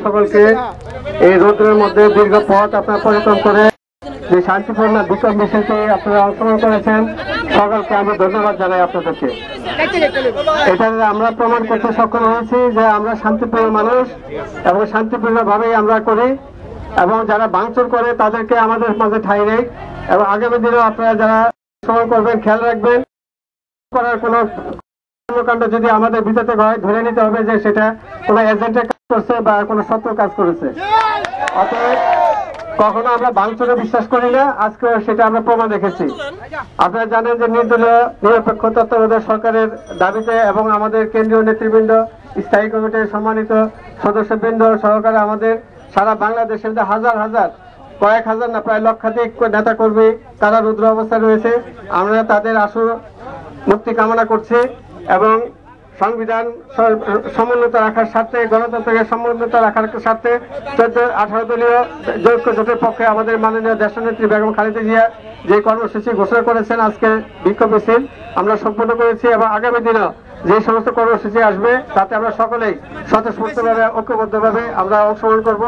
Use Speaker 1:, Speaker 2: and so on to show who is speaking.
Speaker 1: সকলকে এই রোদ্রের মধ্যে দীর্ঘ পথ আপনারা পরিক্রম করে যে শান্তিপূর্ণ বিক্ষোভ মিছিলতে আপনারা অংশগ্রহণ করেছেন, সকলকে আমি ধন্যবাদ জানাই আপনাদেরকে। এটা আমরা প্রমাণ করতে সক্ষম হয়েছি যে আমরা শান্তিপ্রিয় মানুষ এবং শান্তিপূর্ণ ভাবেই আমরা করি, এবং যারা ভাঙচুর করে তাদেরকে আমাদের মাঝে ঠাঁই নেই। এবং আগামী দিনেও আপনারা যারা অংশগ্রহণ করবেন খেয়াল রাখবেন, করার কোনো কর্মকাণ্ড যদি আমাদের ভিতর থেকে হয় ধরে নিতে হবে যে সেটা কোনো এজেন্টের কাজ করছে বা কোনো শত্রুর কাজ করেছে। অতএব কখনো আমরা ভাঙচুরে বিশ্বাস করি না, আজকে সেটা আমরা প্রমাণ রেখেছি। আপনারা জানেন যে নির্দলীয় নিরপেক্ষ তত্ত্বাবধায়ক সরকারের দাবিতে এবং আমাদের কেন্দ্রীয় নেতৃবৃন্দ, স্থায়ী কমিটির সম্মানিত সদস্যবৃন্দ সহকারে আমাদের সারা বাংলাদেশের হাজার হাজার, কয়েক হাজার না প্রায় লক্ষাধিক নেতা কর্মী তারা রুদ্র অবস্থায় রয়েছে। আমরা তাদের আশু মুক্তি কামনা করছি এবং সংবিধান সমুন্নত রাখার স্বার্থে, গণতন্ত্রকে সমুন্নত রাখার স্বার্থে 14-18 দলীয় ঐক্য জোটের পক্ষে আমাদের মাননীয় দেশনেত্রী বেগম খালেদা জিয়া যে কর্মসূচি ঘোষণা করেছেন আজকে বিক্ষোভ মিছিল আমরা সম্পন্ন করেছি, এবং আগামী দিনেও যে সমস্ত কর্মসূচি আসবে তাতে আমরা সকলেই স্বতঃস্ফূর্তভাবে ঐক্যবদ্ধভাবে আমরা অংশগ্রহণ করব।